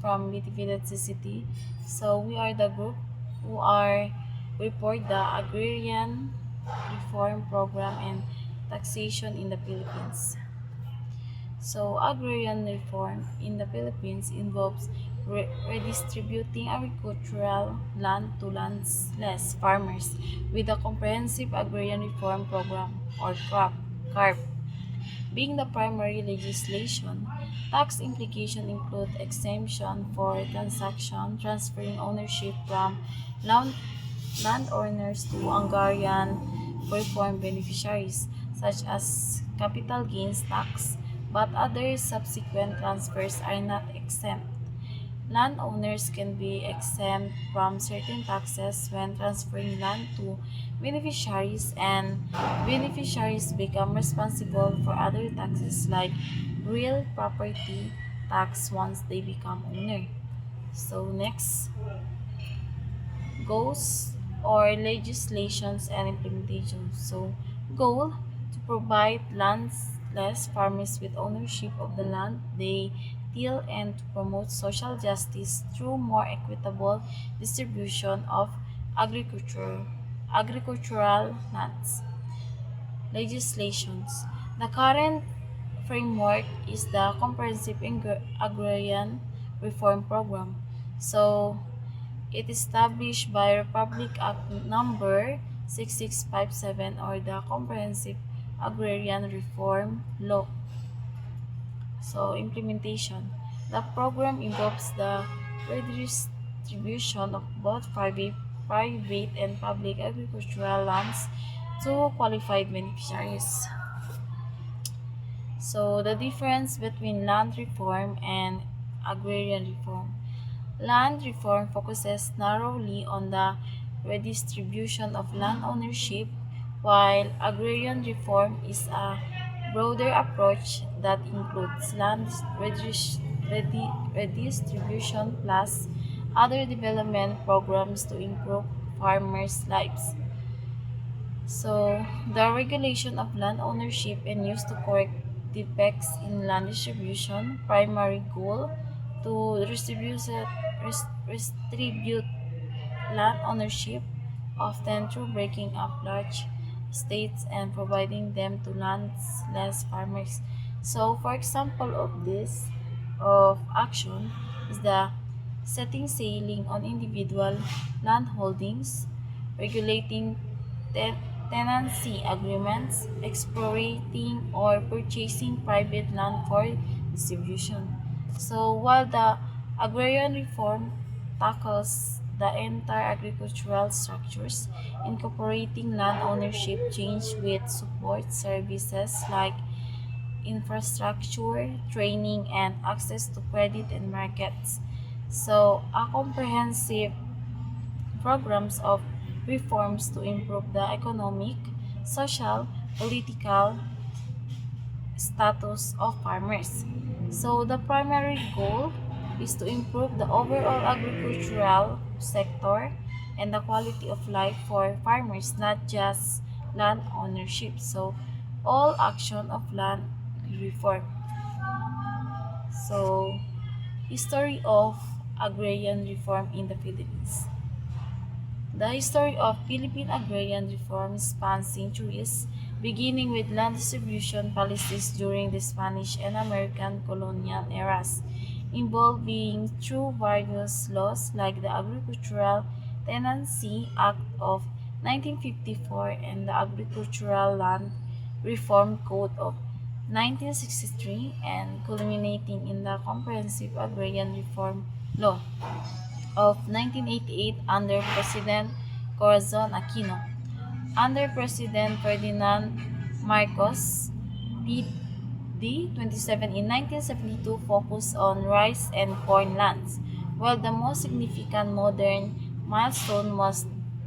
from Bitividet City. So we are the group who are report the Agrarian Reform Program and Taxation in the Philippines. So agrarian reform in the Philippines involves redistributing agricultural land to landless farmers with a comprehensive agrarian reform program or CARP being the primary legislation. Tax implications include exemption for transaction transferring ownership from land landowners to Hungarian reform beneficiaries, such as capital gains tax, but other subsequent transfers are not exempt. Landowners can be exempt from certain taxes when transferring land to beneficiaries, and beneficiaries become responsible for other taxes like real property tax once they become owner. So next, goals or legislations and implementations. So, goal to provide landless farmers with ownership of the land they till and to promote social justice through more equitable distribution of agricultural lands. Legislations. The current framework is the Comprehensive Agrarian Reform Program. So, it established by Republic Act Number 6657 or the Comprehensive Agrarian Reform Law. So, implementation. The program involves the redistribution of both private and public agricultural lands to qualified beneficiaries. So, the difference between land reform and agrarian reform. Land reform focuses narrowly on the redistribution of land ownership, while agrarian reform is a broader approach that includes land redistribution plus other development programs to improve farmers' lives. So, the regulation of land ownership and use to correct defects in land distribution, primary goal to distribute land ownership, often through breaking up large estates and providing them to landless farmers. So, for example of this of action is the setting sailing on individual land holdings, regulating te- tenancy agreements, expropriating or purchasing private land for distribution. So, while the agrarian reform tackles the entire agricultural structures, incorporating land ownership change with support services like infrastructure, training, and access to credit and markets. So, a comprehensive programs of reforms to improve the economic, social, political status of farmers. So the primary goal is to improve the overall agricultural sector and the quality of life for farmers, not just land ownership. So all action of land reform. So history of agrarian reform in the Philippines. The history of Philippine agrarian reform spans centuries, beginning with land distribution policies during the Spanish and American colonial eras, involving through various laws like the Agricultural Tenancy Act of 1954 and the Agricultural Land Reform Code of 1963, and culminating in the Comprehensive Agrarian Reform Law of 1988 under President Corazon Aquino. Under President Ferdinand Marcos, PD 27 in 1972 focused on rice and corn lands, while the most significant modern milestone was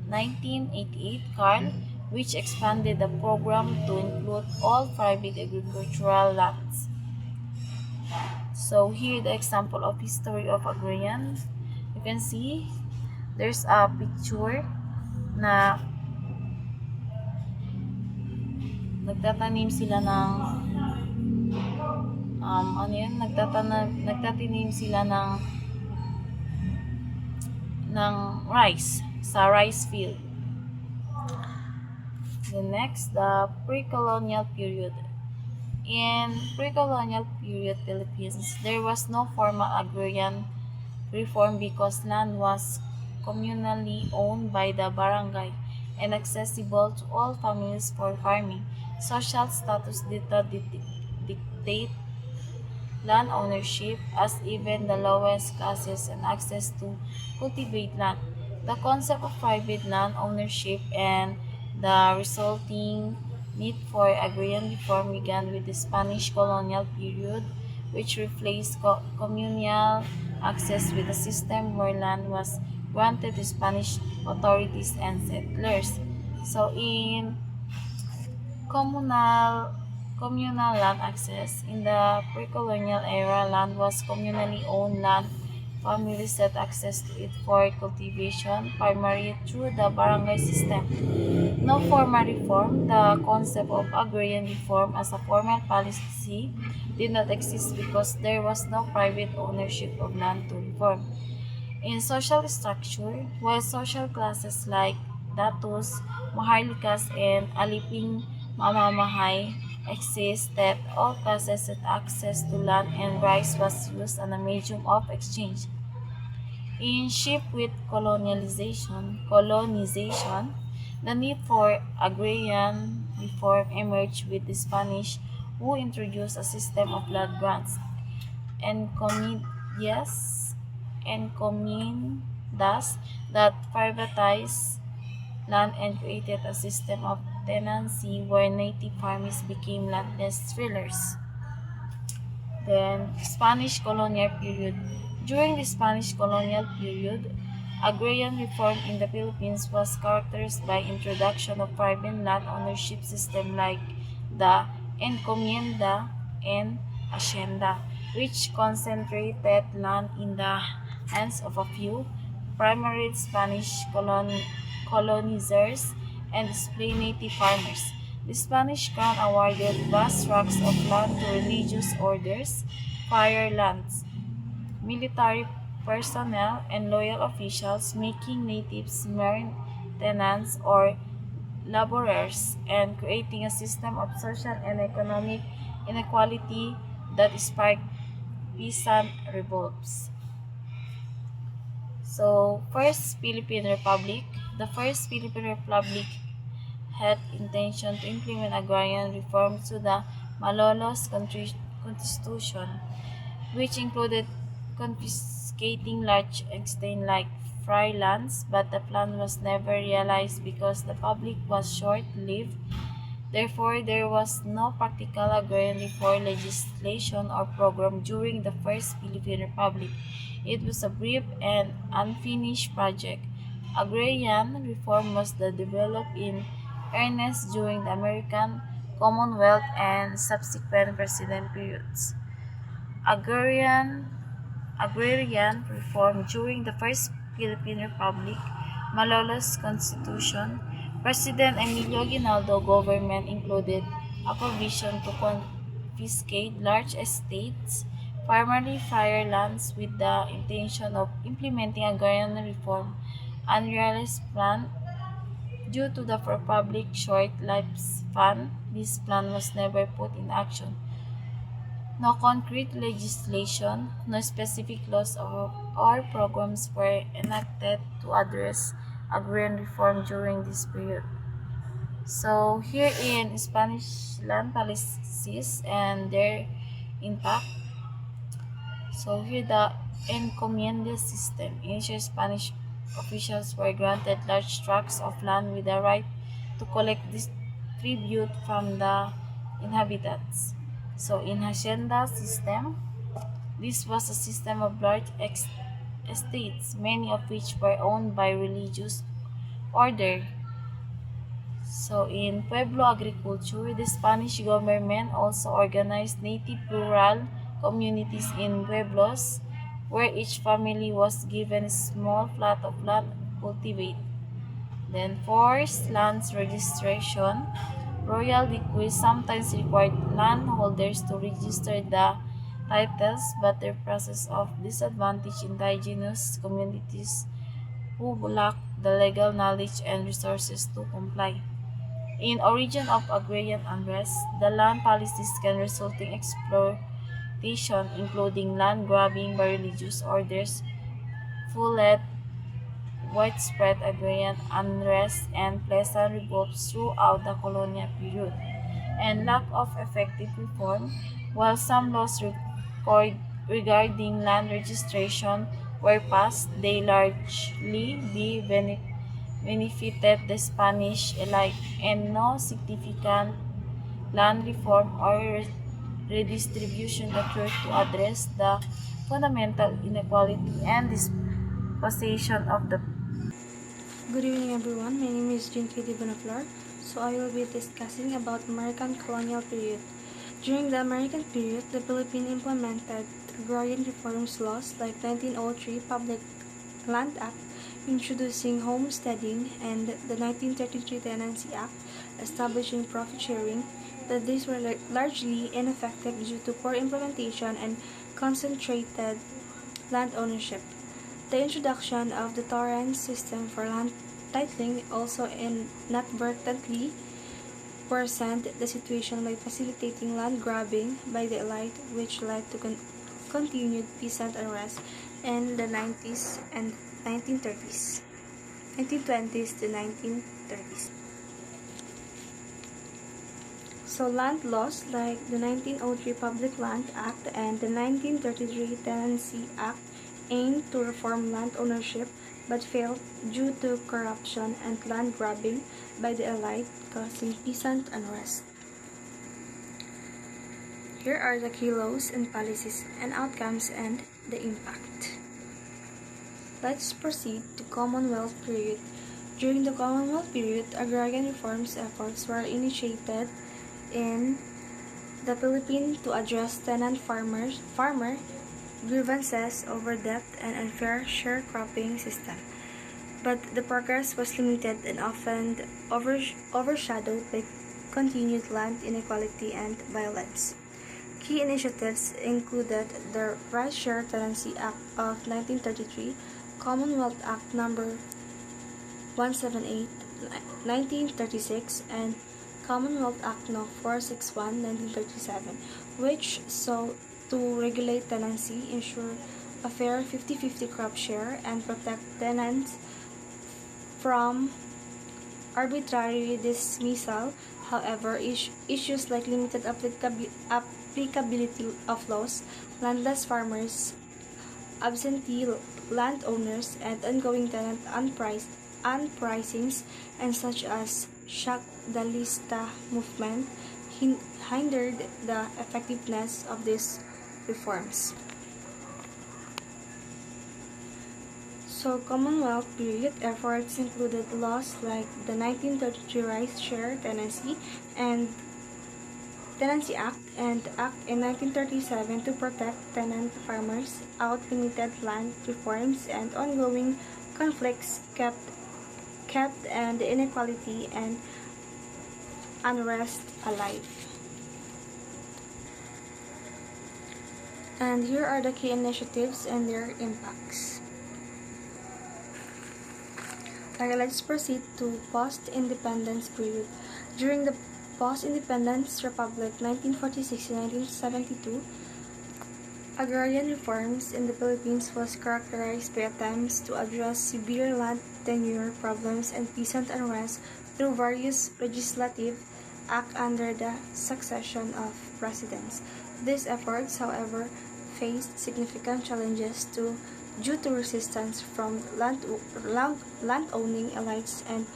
1988 CARL, which expanded the program to include all private agricultural lands. So here the example of history of agrarian. You can see there's a picture na nagtatanim sila ng nagtatanim sila ng ng rice sa rice field. The next, the pre-colonial period. In pre-colonial period Philippines, there was no formal agrarian reform because land was communally owned by the barangay and accessible to all families for farming. Social status did not dictate land ownership, as even the lowest classes had access to cultivate land. The concept of private land ownership and the resulting need for agrarian reform began with the Spanish colonial period, which replaced communal access with a system where land was granted to Spanish authorities and settlers. So in Communal communal land access. In the pre-colonial era, land was communally owned land. Families had access to it for cultivation, primarily through the barangay system. No formal reform, the concept of agrarian reform as a formal policy did not exist because there was no private ownership of land to reform. In social structure, while social classes like datus, maharlikas, and aliping mamamahay existed, all classes had access to land and rice was used as a medium of exchange. In ship with colonization, the need for agrarian reform emerged with the Spanish, who introduced a system of land grants encomiendas, encomiendas that privatized land and created a system of tenancy where native farmers became landless thrillers. Then, Spanish colonial period. During the Spanish colonial period, agrarian reform in the Philippines was characterized by introduction of private land ownership system like the encomienda and hacienda, which concentrated land in the hands of a few, primarily Spanish colonizers and displaced native farmers. The Spanish crown awarded vast tracts of land to religious orders, fire lands, military personnel, and loyal officials, making natives mere tenants or laborers and creating a system of social and economic inequality that sparked peasant revolts. So, First Philippine Republic. The First Philippine Republic had intention to implement agrarian reforms to the Malolos Constitution, which included confiscating large extent like fry lands, but the plan was never realized because the public was short-lived. Therefore, there was no practical agrarian reform legislation or program during the First Philippine Republic. It was a brief and unfinished project. Agrarian reform was developed in earnest during the American Commonwealth and subsequent president periods. Agrarian Agrarian reform during the First Philippine Republic, Malolos Constitution, President Emilio Aguinaldo government included a provision to confiscate large estates, primarily fire lands, with the intention of implementing agrarian reform. Unrealized plan due to the republic short lifespan, this plan was never put in action. No concrete legislation, no specific laws or programs were enacted to address agrarian reform during this period. So here in Spanish land policies and their impact. So here the encomienda system. Initial Spanish officials were granted large tracts of land with the right to collect this tribute from the inhabitants. So in hacienda system, this was a system of large estates, many of which were owned by religious order. So in Pueblo agriculture, the Spanish government also organized native rural communities in pueblos where each family was given a small plot of land to cultivate. Then forced lands registration. Royal decrees sometimes required landholders to register the titles, but the process of disadvantaged indigenous communities who lack the legal knowledge and resources to comply. In origin of agrarian unrest, the land policies can result in exploitation, including land grabbing by religious orders, full-led widespread agrarian unrest, and peasant revolts throughout the colonial period, and lack of effective reform. While some laws regarding land registration were passed, they largely benefited the Spanish elite, and no significant land reform or redistribution occurred to address the fundamental inequality and dispossession of the. Good evening everyone, my name is Jean Katie Bonaflor. So I will be discussing about American colonial period. During the American period, the Philippines implemented agrarian reforms laws like 1903 Public Land Act, introducing homesteading, and the 1933 Tenancy Act, establishing profit sharing, but these were largely ineffective due to poor implementation and concentrated land ownership. The introduction of the torrent system for land titling also inadvertently worsened the situation by facilitating land grabbing by the elite, which led to continued peasant unrest in the 90s and 1930s, 1920s to 1930s. So land laws like the 1903 Public Land Act and the 1933 Tenancy Act aimed to reform land ownership but failed due to corruption and land grabbing by the elite, causing peasant unrest. Here are the key laws and policies and outcomes and the impact. Let's proceed to Commonwealth period. During the Commonwealth period, agrarian reforms efforts were initiated in the Philippines to address farmer grievances over debt and unfair sharecropping system. But the progress was limited and often overshadowed by continued land inequality and violence. Key initiatives included the Right Share Tenancy Act of 1933, Commonwealth Act No. 178, 1936, and Commonwealth Act No. 461, 1937, which sought to regulate tenancy, ensure a fair 50-50 crop share, and protect tenants from arbitrary dismissal. However, issues like limited applicability of laws, landless farmers, absentee landowners, and ongoing tenant unpricings, and such as Shakdalista movement hindered the effectiveness of these reforms. So, Commonwealth period efforts included laws like the 1933 Right Share Tenancy and Tenancy Act and Act in 1937 to protect tenant farmers, out limited land reforms, and ongoing conflicts kept and inequality and unrest alive. And here are the key initiatives and their impacts. Let's proceed to post-independence period. During the post-independence republic 1946 to 1972, agrarian reforms in the Philippines was characterized by attempts to address severe land tenure problems and peasant unrest through various legislative acts under the succession of presidents. These efforts, however, faced significant challenges due to resistance from land-owning elites and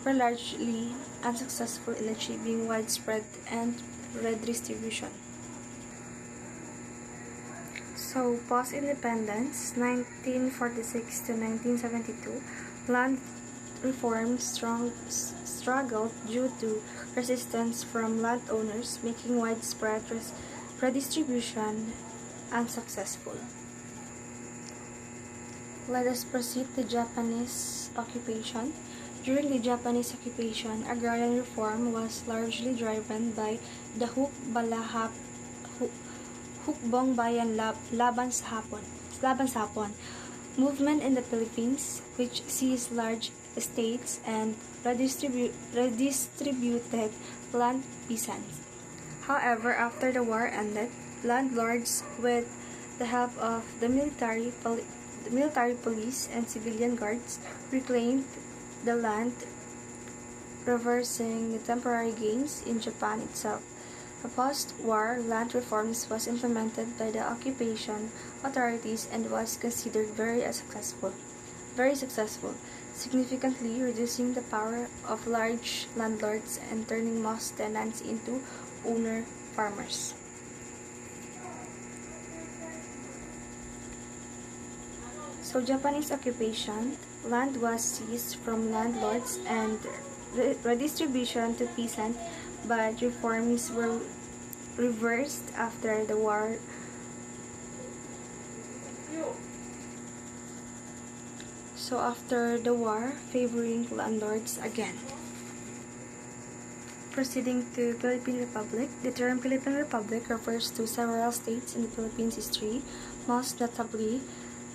were largely unsuccessful in achieving widespread and redistribution. So, post-independence, 1946 to 1972, land reforms struggled due to resistance from landowners, making widespread redistribution unsuccessful. Let us proceed to Japanese occupation. During the Japanese occupation, agrarian reform was largely driven by the Hukbong Bayan Laban sa Hapon movement in the Philippines, which seized large estates and redistributed land peasants. However, after the war ended, landlords, with the help of the military police and civilian guards, reclaimed the land, reversing the temporary gains in Japan itself. The post-war land reforms was implemented by the occupation authorities and was considered very successful, significantly reducing the power of large landlords and turning most tenants into owner farmers. So Japanese occupation, land was seized from landlords and redistribution to peasants, but reforms were reversed after the war. So after the war, favoring landlords again. Proceeding to Philippine Republic, the term Philippine Republic refers to several states in the Philippines history, most notably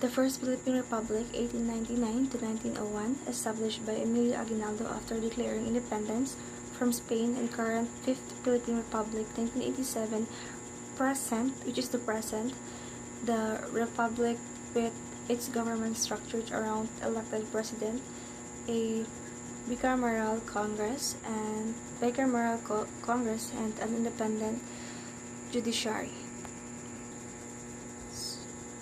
the First Philippine Republic 1899 to 1901, established by Emilio Aguinaldo after declaring independence from Spain, and current Fifth Philippine Republic 1987 present, which is the present, the republic with its government structured around elected president, a bicameral Congress and an independent judiciary.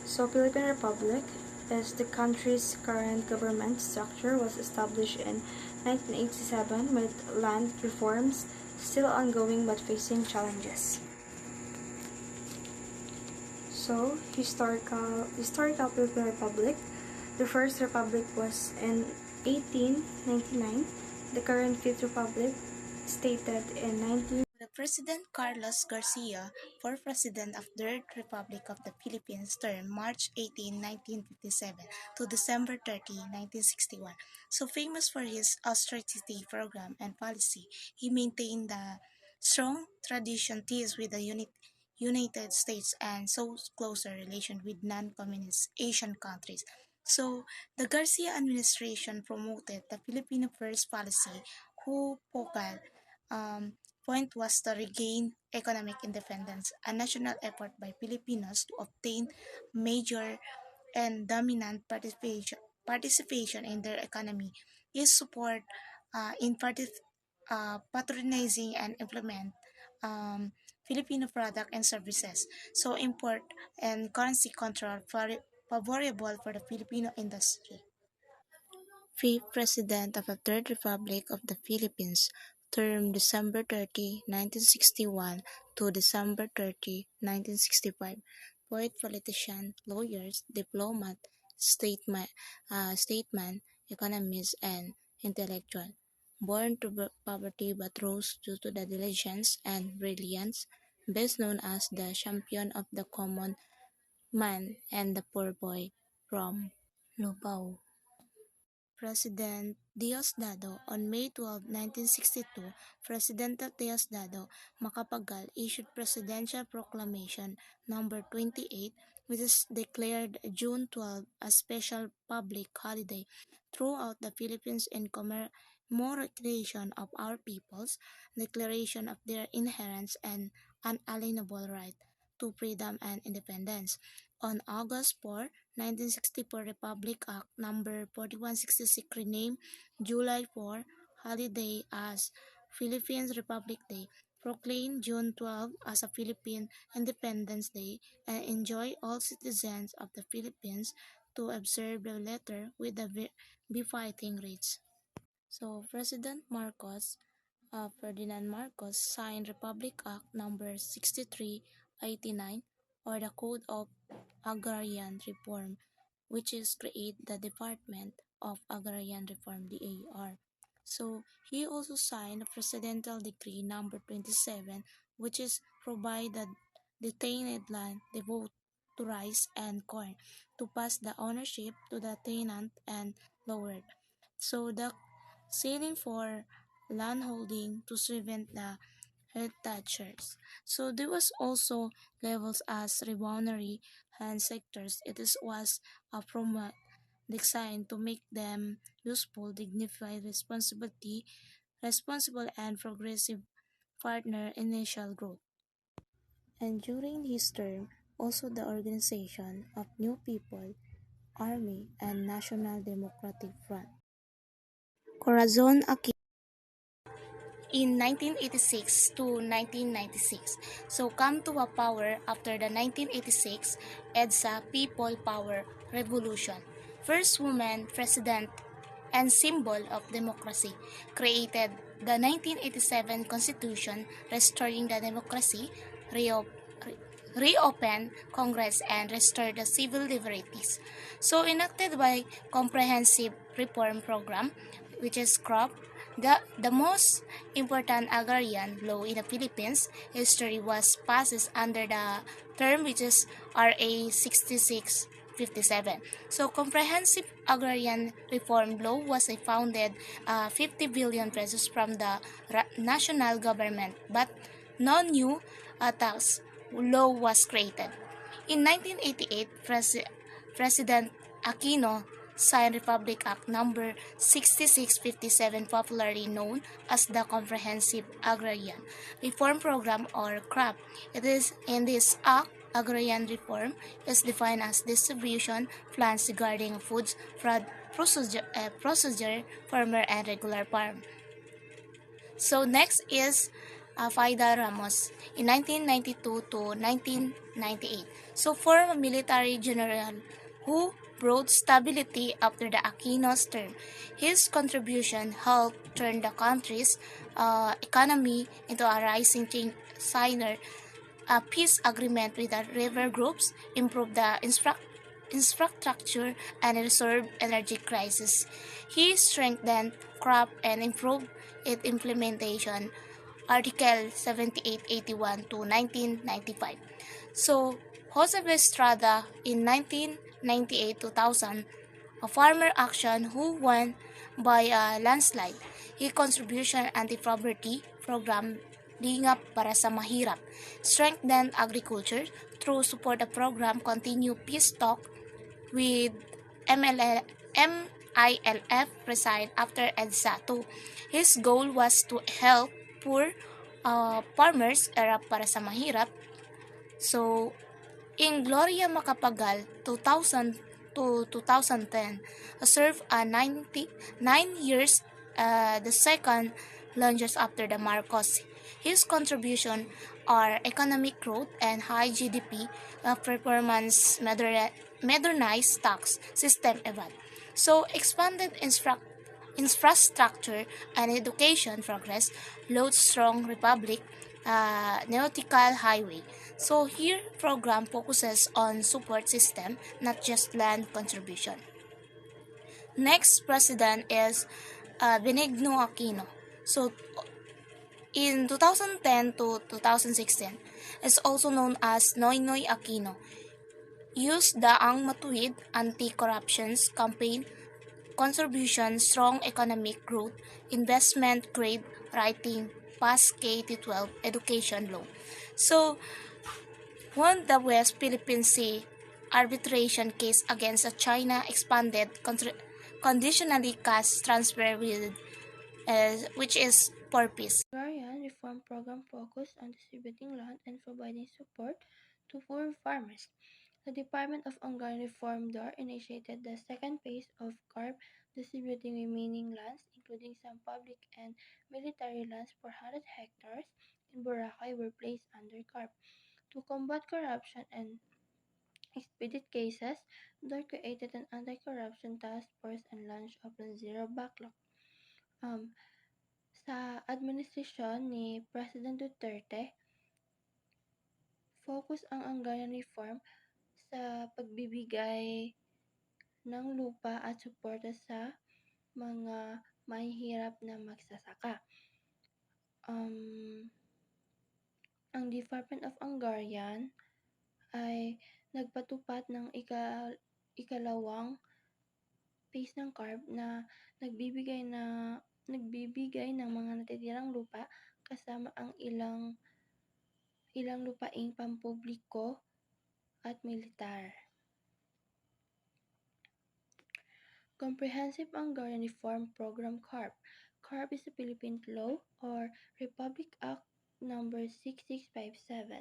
So Philippine Republic is the country's current government structure was established in 1987 with land reforms still ongoing but facing challenges. So historical Philippine Republic. The first republic was in 1899. The current Fifth Republic stated in 19. The President Carlos Garcia, fourth President of the Third Republic of the Philippines, term March 18, 1957 to December 30, 1961. So famous for his austerity program and policy, he maintained the strong tradition ties with the United States and so closer relation with non-communist Asian countries. So the Garcia administration promoted the Filipino First policy, who focal um, point was to regain economic independence, a national effort by Filipinos to obtain major and dominant participation in their economy. His support patronizing and implement um, Filipino product and services, so import and currency control favorable for the Filipino industry. Fifth President of the Third Republic of the Philippines, term December 30, 1961 to December 30, 1965. Poet, politician, lawyers, diplomat, statesman, economist, and intellectual. Born to poverty but rose due to the diligence and brilliance, best known as the champion of the common man and the poor boy from Lubao. President Diosdado. On May 12, 1962, President Diosdado Macapagal issued Presidential Proclamation Number 28, which is declared June 12 a special public holiday throughout the Philippines in commemoration of our people's declaration of their inherent and unalienable right to freedom and independence. On August 4, 1964, Republic Act Number 4166 renamed July 4 holiday as Philippines Republic Day, proclaimed June 12 as a Philippine Independence Day, and enjoy all citizens of the Philippines to observe the letter with the befitting rates. So President Ferdinand Marcos signed Republic Act Number 6389, or the Code of Agrarian Reform, which is create the Department of Agrarian Reform (DAR). So he also signed the Presidential Decree Number 27, which is provide the detained land devote to rice and corn to pass the ownership to the tenant and lowered. So the ceiling for landholding to prevent the head-touchers. So there was also levels as refinery and sectors. It is was a designed to make them useful, dignified, responsible and progressive partner initial growth. And during his term, also the organization of New People, Army, and National Democratic Front. Corazon Aquino in 1986 to 1996. So come to a power after the 1986 EDSA People Power Revolution. First woman president and symbol of democracy, created the 1987 Constitution restoring the democracy, reop- reopened Congress and restored the civil liberties. So enacted by Comprehensive Reform Program, which is CROP, the most important agrarian law in the Philippines history was passed under the term which is RA 6657. So comprehensive agrarian reform law was founded 50 billion pesos from the national government, but no new tax law was created. In 1988, President Aquino signed Republic Act number 6657, popularly known as the Comprehensive Agrarian Reform Program or CRAP. It is in this act agrarian reform is defined as distribution plans regarding foods, fraud, procedure, farmer and regular farm. So next is Faida Ramos in 1992 to 1998. So former military general who brought stability after the Aquino's term. His contribution helped turn the country's economy into a rising signer a peace agreement with the river groups, improve the infrastructure, and resolve energy crisis. He strengthened crop and improved its implementation. Article 7881 to 1995. So, Jose Estrada in 1998-2000, a farmer action who won by a landslide. His contribution anti-poverty program Lingap para sa Mahirap, strengthen agriculture through support the program continue peace talk with MILF preside after EDSA 2. His goal was to help poor farmers era para sa mahirap. So, in Gloria Macapagal, 2000 to 2010, served 99 years, the second longest after the Marcos. His contribution are economic growth and high GDP, performance modernized tax system event. So expanded infrastructure and education progress, load strong republic, nautical highway. So here program focuses on support system, not just land contribution. Next president is Benigno Aquino. So in 2010 to 2016, is also known as Noynoy Aquino. Used the Ang Matuwid anti-corruption campaign, contribution, strong economic growth, investment grade writing, past K-12 education law. So won the West Philippine Sea arbitration case against a China expanded conditionally cash transfer with, which is for peace. Agrarian reform program focused on distributing land and providing support to poor farmers. The Department of Agrarian Reform DOR initiated the second phase of CARP, distributing remaining lands, including some public and military lands, 400 hectares in Boracay were placed under CARP. To combat corruption and expedite cases, DOR created an anti-corruption task force and launched Open Zero Backlog. Um, sa administrasyon ni President Duterte, focus ang Agrarian Reform sa pagbibigay ng lupa at suporta sa mga mahihirap na magsasaka. Um, ang Department of Agrarian ay nagpatupad ng ikalawang phase ng CARB na nagbibigay ng mga natitirang lupa kasama ang ilang lupaing pampubliko at militar. Comprehensive Hungarian Reform Program CARP. CARP is a Philippine law or Republic Act number 6657.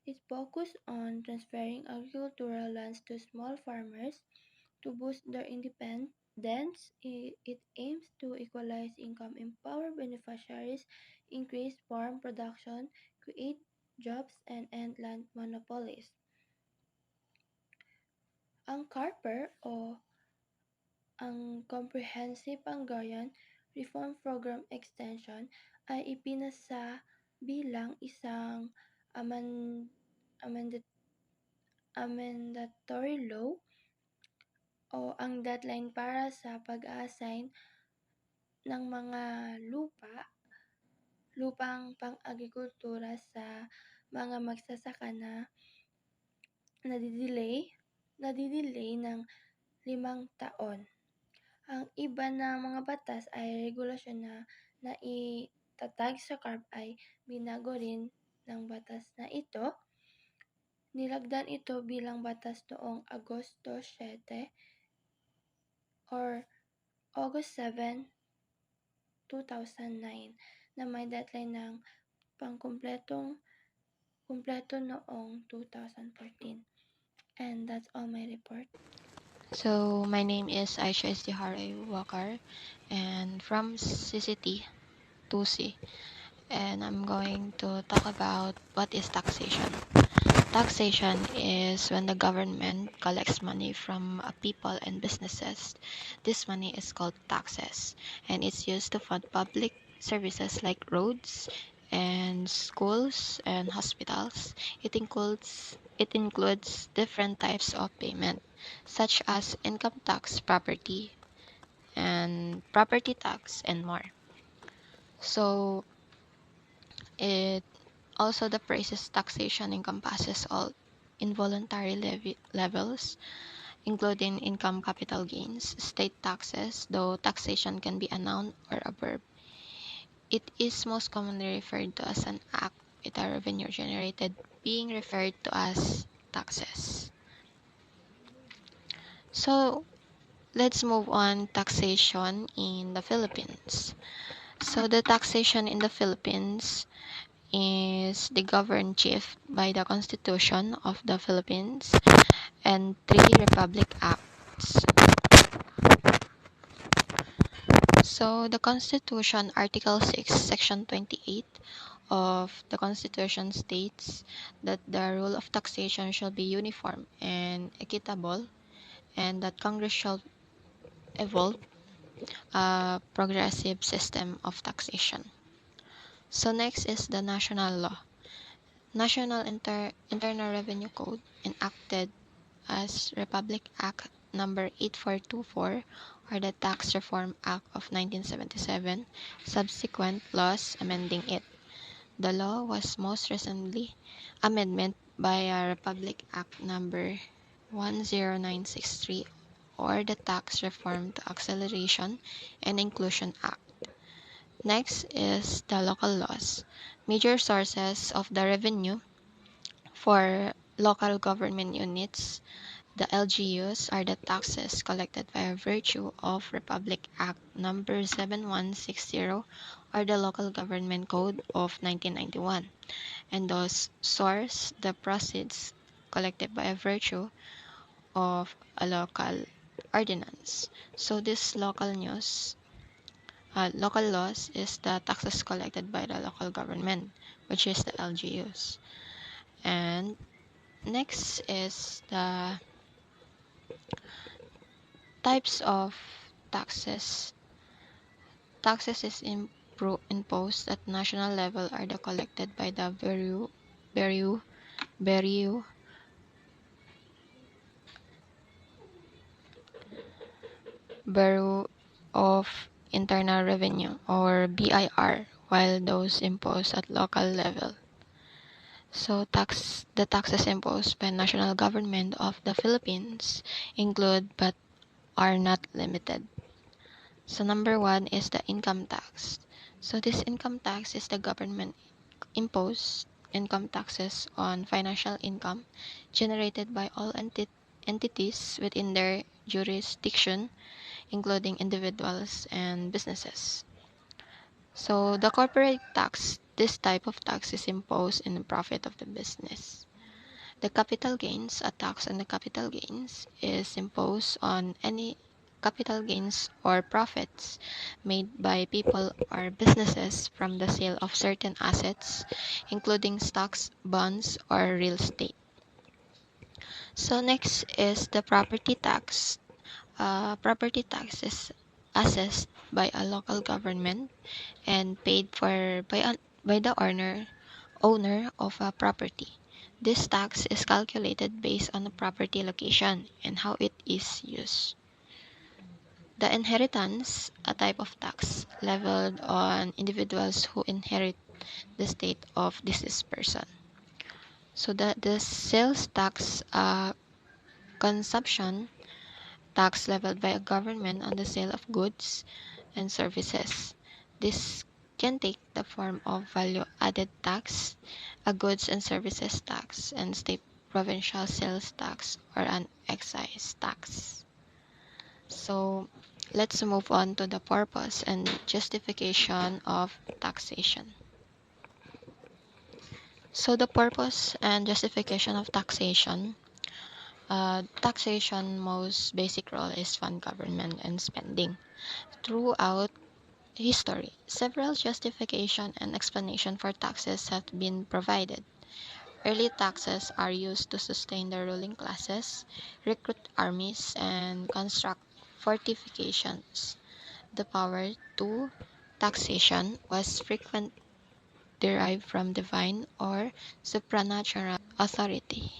It focuses on transferring agricultural lands to small farmers to boost their independence. It aims to equalize income, empower beneficiaries, increase farm production, create jobs, and end land monopolies. Ang CARPER o ang Comprehensive Hungarian Reform Program Extension ay ipinasa bilang isang amend- amendatory law o ang deadline para sa pag-assign ng mga lupang pang-agrikultura sa mga magsasaka na nadidelay ng 5 taon. Ang iba na mga batas ay regulasyon na naitatag sa CARP ay binago rin ng batas na ito. Nilagdan ito bilang batas noong Agosto 7 or August 7, 2009 na may deadline ng kumpleto noong 2014. And that's all my report. So my name is Aisha Istihare Wakar and from CCT 2C, and I'm going to talk about what is taxation. Taxation is when the government collects money from people and businesses. This money is called taxes, and it's used to fund public services like roads and schools and hospitals. It includes different types of payment, such as income tax, property tax, and more. So it also the phrases taxation encompasses all involuntary levels, including income capital gains, state taxes, though taxation can be a noun or a verb. It is most commonly referred to as an act with a revenue generated being referred to as taxes. So let's move on taxation in the Philippines. So the taxation in the Philippines is the governed chief by the Constitution of the Philippines and three Republic Acts. So the Constitution, Article 6, Section 28 of the Constitution states that the rule of taxation shall be uniform and equitable, and that Congress shall evolve a progressive system of taxation. So next is the national law. National Internal Revenue Code, enacted as Republic Act number 8424 or the Tax Reform Act of 1977, subsequent laws amending it. The law was most recently amended by a Republic Act number 10963 or the Tax Reform to Acceleration and Inclusion Act. Next is the local laws. Major sources of the revenue for local government units, the LGUs, are the taxes collected by virtue of Republic Act number 7160 or the Local Government Code of 1991, and those source the proceeds collected by virtue of a local ordinance. So this local laws is the taxes collected by the local government, which is the LGUs. And next is the types of taxes. Taxes is imposed at national level are the collected by the Bureau, Bureau of Internal Revenue or BIR, while those imposed at local level. So the taxes imposed by national government of the Philippines include but are not limited. So number one is the income tax. So this income tax is the government imposed income taxes on financial income generated by all entities within their jurisdiction, including individuals and businesses. So the corporate tax, this type of tax is imposed in the profit of the business. The capital gains, a tax on the capital gains, is imposed on any capital gains or profits made by people or businesses from the sale of certain assets, including stocks, bonds, or real estate. So next is the property tax. Property tax is assessed by a local government and paid for by the owner of a property. This tax is calculated based on the property location and how it is used. The inheritance, a type of tax leveled on individuals who inherit the state of deceased person. So the sales tax, consumption tax leveled by a government on the sale of goods and services. This can take the form of value added tax, a goods and services tax, and state provincial sales tax or an excise tax. So let's move on to the purpose and justification of taxation. So the purpose and justification of taxation. Taxation most basic role is fund government and spending. Throughout history, several justification and explanation for taxes have been provided. Early taxes are used to sustain the ruling classes, recruit armies, and construct fortifications. The power to taxation was frequently derived from divine or supernatural authority.